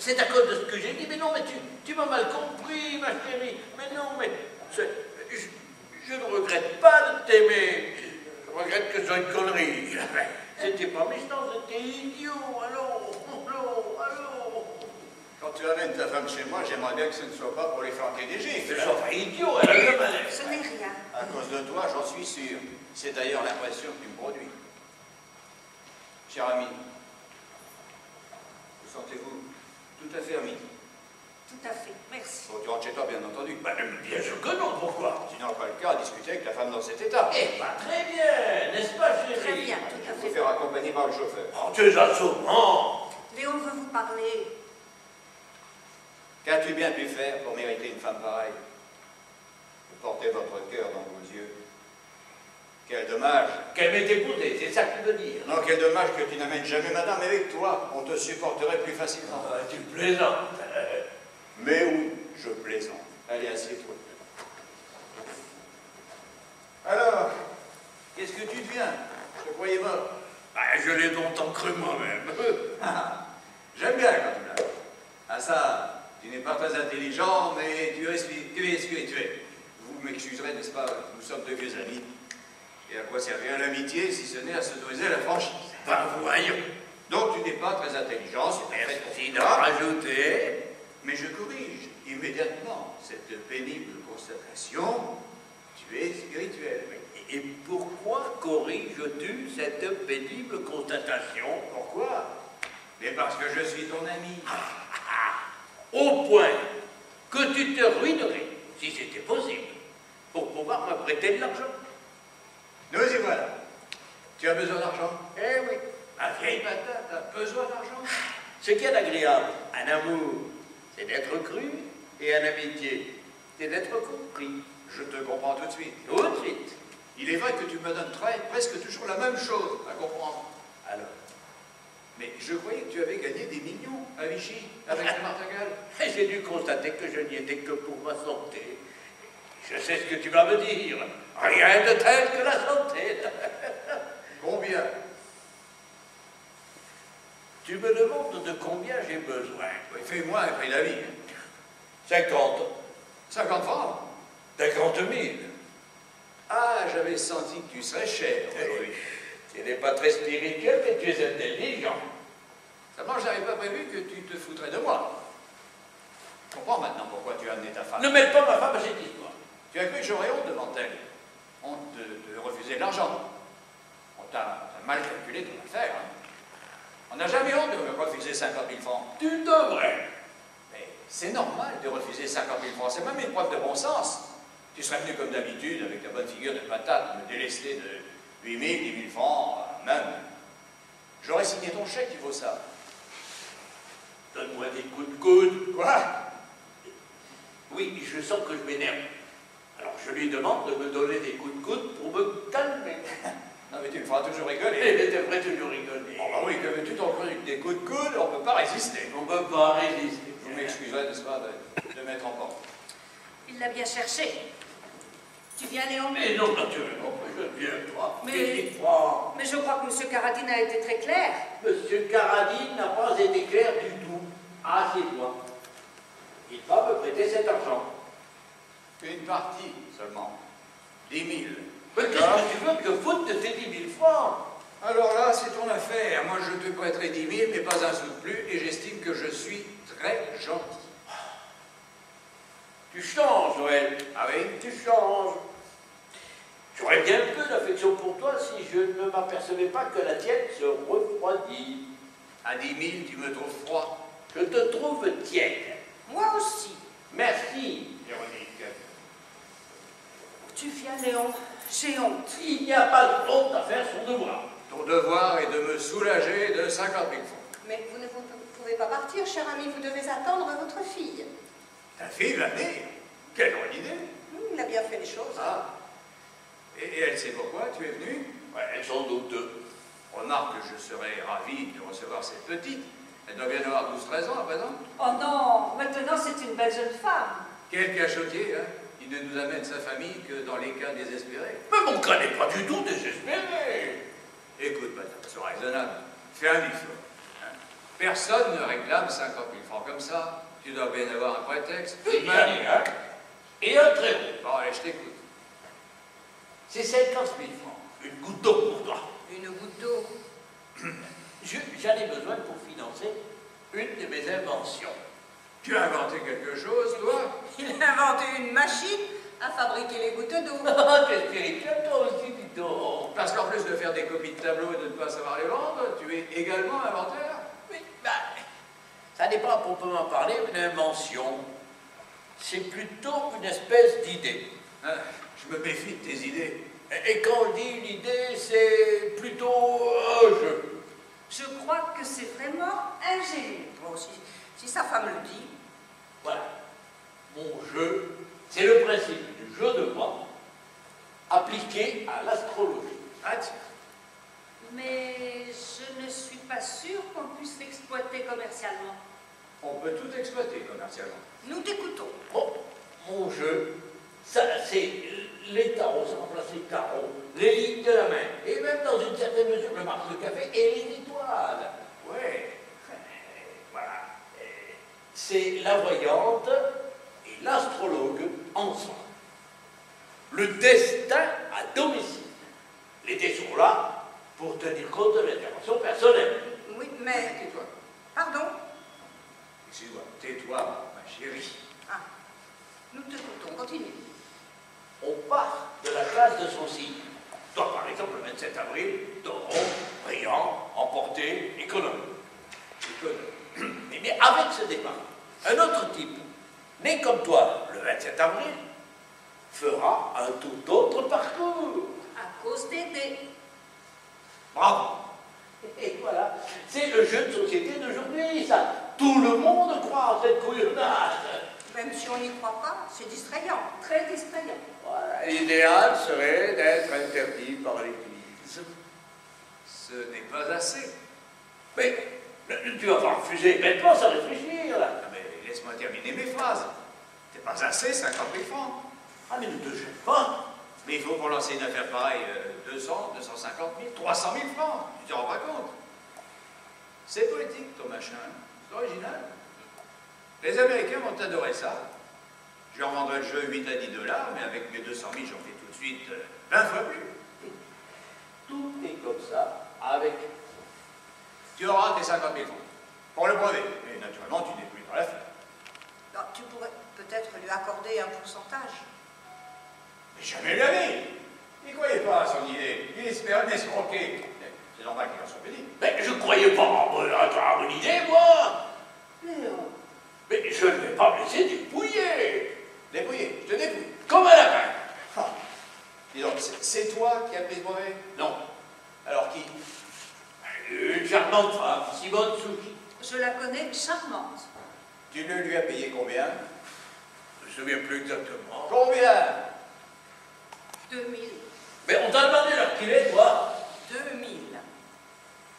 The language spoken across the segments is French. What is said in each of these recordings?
c'est à cause de ce que j'ai dit. Mais non, mais tu m'as mal compris, ma chérie. Mais non, mais je ne regrette pas de t'aimer. Je regrette que ce soit une connerie. C'était pas méchant, c'était idiot. Allons. Quand tu amènes ta femme chez moi, j'aimerais bien que ce ne soit pas pour les flanquer des gifles. Ce soit pas idiot, elle a le malheur. Ce n'est rien. À cause de toi, j'en suis sûr. C'est d'ailleurs l'impression que tu me produis. Cher ami, vous sentez-vous tout à fait ami? Tout à fait, merci. Bon, tu rentres chez toi, bien entendu. Ben, bien sûr que non, pourquoi? Tu n'auras pas le cas à discuter avec ta femme dans cet état. Eh ben, très bien, n'est-ce pas, chérie? Très bien, tout à Il faut fait. faire accompagner par le chauffeur. Oh, tu es assommant. Léon veut vous parler. Qu'as-tu bien pu faire pour mériter une femme pareille? Vous portez votre cœur dans vos yeux. Quel dommage. Qu'elle m'ait épousée, c'est ça que tu veux dire? Non, quel dommage que tu n'amènes jamais madame avec toi. On te supporterait plus facilement. Ah, tu plaisantes. Mais oui, je plaisante. Allez, assieds-toi. Alors, qu'est-ce que tu deviens? Je te croyais mort. Ah, je l'ai longtemps cru moi-même. J'aime bien quand tu blagues. Ah ça, tu n'es pas très intelligent, mais tu es spirituel. Vous m'excuserez, n'est-ce pas? Nous sommes de vieux amis. Et à quoi servir l'amitié si ce n'est à s'autoriser la franchise? Ben voyons. Donc tu n'es pas très intelligent, c'est pas très Merci de rajouter. Mais je corrige immédiatement cette pénible constatation. Tu es spirituel. Et pourquoi corriges-tu cette pénible constatation? Pourquoi? Mais parce que je suis ton ami. Au point que tu te ruinerais, si c'était possible, pour pouvoir me prêter de l'argent. Nous y voilà. Tu as besoin d'argent? Eh oui, Ma vieille patate a besoin d'argent. ce qu'il y a d'agréable, un amour, c'est d'être cru, et un amitié, c'est d'être compris. Je te comprends tout de suite. Tout de suite. Il est vrai que tu me donnes presque toujours la même chose à comprendre. Alors, Mais je croyais que tu avais gagné des millions à Vichy avec le martingale. j'ai dû constater que je n'y étais que pour ma santé. Je sais ce que tu vas me dire. Rien de tel que la santé. Combien? Tu me demandes de combien j'ai besoin. Oui, fais-moi un prix d'avis. 50. 50 francs? 50 000. Ah, j'avais senti que tu serais cher aujourd'hui. Tu n'es pas très spirituel, mais tu es intelligent. Seulement, je n'avais pas prévu que tu te foutrais de moi. Je comprends maintenant pourquoi tu as amené ta femme. Ne mêle pas ma femme à cette histoire. Tu as cru que j'aurais honte devant elle. Honte de refuser de l'argent. On t'a mal calculé ton affaire. Hein. On n'a jamais honte de refuser 50 000 francs. Tu devrais. Mais c'est normal de refuser 50 000 francs. C'est même une preuve de bon sens. Tu serais venu comme d'habitude, avec ta bonne figure de patate, me délester de 8 000, 10 000 francs, même. J'aurais signé ton chèque, il vaut ça. Donne-moi des coups de coude. Quoi? Oui, je sens que je m'énerve. Alors je lui demande de me donner des coups de coude pour me calmer. Non, mais tu me feras toujours Et rigoler. devrais toujours rigoler. Oh, bah oui, que veux-tu t'en croire avec des coups de coude, on ne peut pas résister. On ne peut pas résister. Vous m'excuserez, n'est-ce pas, de mettre en porte. Il l'a bien cherché. Tu viens, Léon? Mais non, naturellement, je ne viens pas. Mais- Dites-moi, Mais je crois que M. Caradine a été très clair. Monsieur Caradine n'a pas été clair du tout. Assieds-toi. Il va me prêter cet argent. Une partie seulement. 10 000. Mais qu'est-ce que tu veux que je foute de ces 10 000 francs? Alors là, c'est ton affaire. Moi, je te prêterai 10 000, mais pas un sou de plus, et j'estime que je suis très gentil. Tu changes, Joël. Ah oui? Tu changes. J'aurais bien peu d'affection pour toi si je ne m'apercevais pas que la tienne se refroidit. À 10 000, tu me trouves froid. Je te trouve tiède. Moi aussi. Merci. Véronique. Tu viens, Léon? J'ai honte. Il n'y a pas de honte à faire son devoir. Ton devoir est de me soulager de 50 000 francs. Mais vous ne pouvez pas partir, cher ami. Vous devez attendre votre fille. Ta fille va venir? Quelle bonne idée! Il a bien fait les choses. Ah. Et elle sait pourquoi tu es venu? Ouais, sans doute. Remarque que je serais ravi de recevoir cette petite. Elle doit bien avoir 12-13 ans à présent. Oh non, maintenant c'est une belle jeune femme. Quel cachotier, hein? Il ne nous amène sa famille que dans les cas désespérés. Mais mon cas n'est pas du tout désespéré. Écoute, madame, sois raisonnable. Fais un effort. Hein. Personne ne réclame 50 000 francs comme ça. Tu dois bien avoir un prétexte. Il y en a un. Et un très bon. Bon, allez, je t'écoute. C'est 50 000 francs. Une goutte d'eau pour toi. Une goutte d'eau. J'en ai besoin pour financer une de mes inventions. Tu as inventé quelque chose, toi? Il a inventé une machine à fabriquer les gouttes d'eau. Ah, t'es spirituel, toi aussi, dis donc. Parce qu'en plus de faire des copies de tableaux et de ne pas savoir les vendre, tu es également inventeur? Oui, ben, ça n'est pas à proprement parler une invention. C'est plutôt une espèce d'idée. Ah, je me méfie de tes idées. Et quand on dit une idée, c'est plutôt un jeu. Je crois que c'est vraiment ingénieux. Bon, si sa femme le dit. Voilà. Mon jeu, c'est le principe du jeu de mots appliqué à l'astrologie. Ah tiens. Mais je ne suis pas sûre qu'on puisse l'exploiter commercialement. On peut tout exploiter commercialement. Nous t'écoutons. Bon, mon jeu, ça, c'est les tarots, ça remplace les tarots, les lignes de la main, et même dans une certaine mesure le marque de café et les étoiles. Ouais, voilà. C'est la voyante et l'astrologue ensemble. Le destin à domicile. Les dés sont là pour tenir compte de l'intervention personnelle. Oui, mais. Tais-toi. Pardon. Excuse-moi. Tais-toi, ma chérie. Ah. Nous t'écoutons. Continue. On part de la classe de son signe. Toi, par exemple, le 27 avril, taureau, brillant, emporté, économe. Mais avec ce départ, un autre type, né comme toi le 27 avril, fera un tout autre parcours. À cause des dés. Bravo. Et voilà, c'est le jeu de société d'aujourd'hui, ça. Tout le monde croit en cette couillonnade. Même si on n'y croit pas, c'est distrayant. Très distrayant. Voilà, l'idéal serait d'être interdit par l'Église. Ce n'est pas assez. Mais tu vas pas refuser bêtement sans réfléchir, là. Ah, mais laisse-moi terminer mes phrases. C'est pas assez, 50 000 francs. Ah, mais ne te gêne pas. Mais il faut pour lancer une affaire pareille 200, 250 000, 300 000 francs. Tu te rends pas compte? C'est poétique ton machin. C'est original. Les Américains vont adorer ça. Je leur vendrai le jeu 8 à 10 $, mais avec mes 200 000, j'en fais tout de suite 20 fois plus. Tout est comme ça, avec. Tu auras tes 50 000 francs. Pour le brevet. Et naturellement, tu n'es plus dans l'affaire. Non, tu pourrais peut-être lui accorder un pourcentage. Mais jamais de la vie. Il ne croyait pas à son idée. Il espérait m'escroquer. C'est normal qu'il en soit béni. Mais je croyais pas avoir une idée, moi. Mais je ne vais pas me laisser dépouiller. Dépouillé, je te dépouille. Comme un lapin. Ah. Dis donc, c'est toi qui as pris ce brevet? Non. Alors qui? Une charmante femme, Simone Souchi. Je la connais charmante. Tu le lui as payé combien? Je ne me souviens plus exactement. Combien? 2000. Mais on t'a demandé l'heure qu'il est, toi. 2000.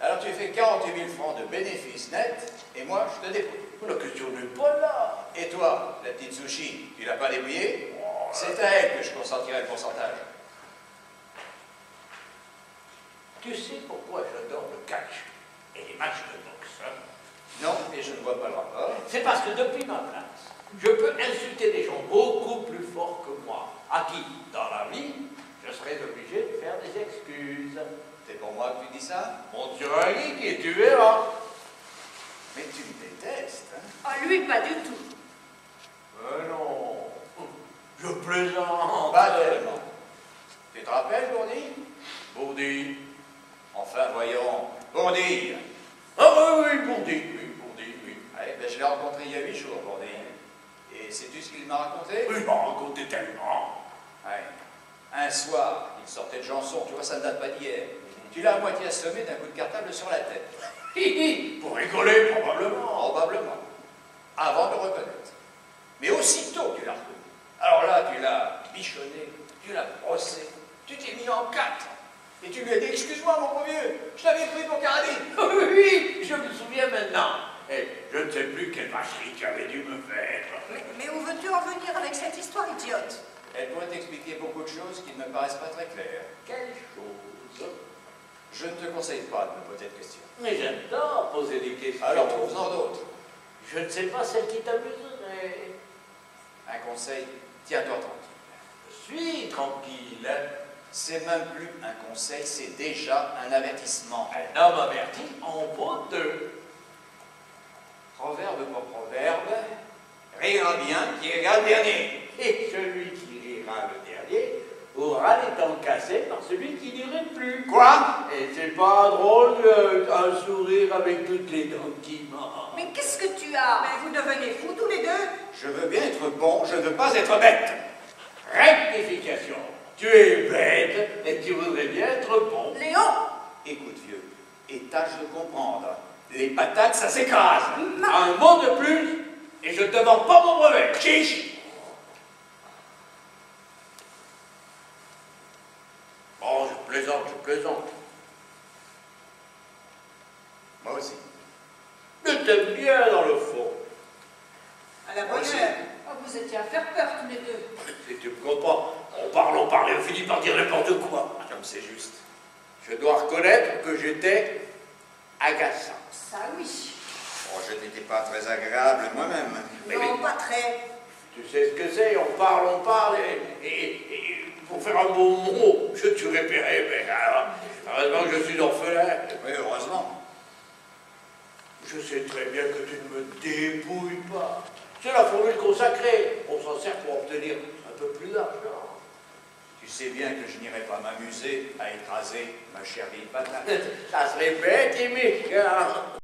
Alors tu fais 48 000 francs de bénéfices nets, et moi je te dépouille. La question n'est pas là. Et toi, la petite Sushi, tu l'as pas dépouillée? C'est à elle que je consentirai le pourcentage. Tu sais pourquoi j'adore le catch et les matchs de boxe, hein? Non, et je ne vois pas le rapport. C'est parce que depuis ma place, je peux insulter des gens beaucoup plus forts que moi, à qui, dans la vie, je serais obligé de faire des excuses. C'est pour moi que tu dis ça? Mon Dieu, Eric, et tu verras. Mais tu me détestes, hein? Ah, lui, pas du tout. Non, je plaisante. Pas tellement. Tu te rappelles, Bourdi? Bourdi. Enfin, voyons. Bourdi! Ah oui, Bourdi, oui. Ouais, ben, je l'ai rencontré il y a 8 jours, Bourdi. Et sais-tu ce qu'il m'a raconté? Oui, il m'a raconté tellement. Ouais. Un soir, il sortait de Janson, tu vois, ça ne date pas d'hier. Tu l'as à moitié assommé d'un coup de cartable sur la tête. Pour rigoler, probablement. Probablement. Avant de le reconnaître. Mais aussitôt, tu l'as reconnu. Alors là, tu l'as bichonné, tu l'as brossé, tu t'es mis en quatre. Et tu lui as dit, excuse-moi, mon beau vieux, je t'avais pris pour carabine. Oui, je me souviens maintenant. Et je ne sais plus quelle vacherie tu avais dû me faire. Mais où veux-tu en venir avec cette histoire idiote? Elle pourrait t'expliquer beaucoup de choses qui ne me paraissent pas très claires. Quelle chose? Je ne te conseille pas de me poser de questions. Mais j'adore poser des questions. Alors, trouve-en d'autres. Je ne sais pas celle qui t'amuserait. Un conseil, tiens-toi tranquille. Je suis tranquille. C'est même plus un conseil, c'est déjà un avertissement. Un homme averti en vaut deux. Proverbe pour proverbe, rira bien qui rira le dernier. Et celui qui rira le dernier aura les dents cassées par celui qui n'irait plus. Quoi? Et c'est pas drôle, un sourire avec toutes les dents qui mordent. Mais qu'est-ce que tu as? Mais vous devenez fous tous les deux. Je veux bien être bon, je ne veux pas être bête. Rectification. Tu es bête et tu voudrais bien être bon. Léon! Écoute, vieux, et tâche de comprendre. Les patates, ça s'écrase. Un mot de plus et je ne te vends pas mon brevet. Chiche. Oh, je plaisante. Moi aussi. Je t'aime bien dans le fond. À la Moi bonne aussi. heure. Oh, vous étiez à faire peur tous les deux. Si tu me comprends, on parle, on finit par dire n'importe quoi. Comme c'est juste. Je dois reconnaître que j'étais agaçant. Ça oui. Oh, je n'étais pas très agréable moi-même. Non, pas très. Tu sais ce que c'est, on parle, et pour faire un beau mot, je tuerais Perret, mais alors, heureusement que je suis orphelin. Oui, heureusement. Je sais très bien que tu ne me dépouilles pas. C'est la formule consacrée. On s'en sert pour obtenir un peu plus d'argent. Tu sais bien que je n'irai pas m'amuser à écraser ma chère vieille patate. Ça serait bête et méchant.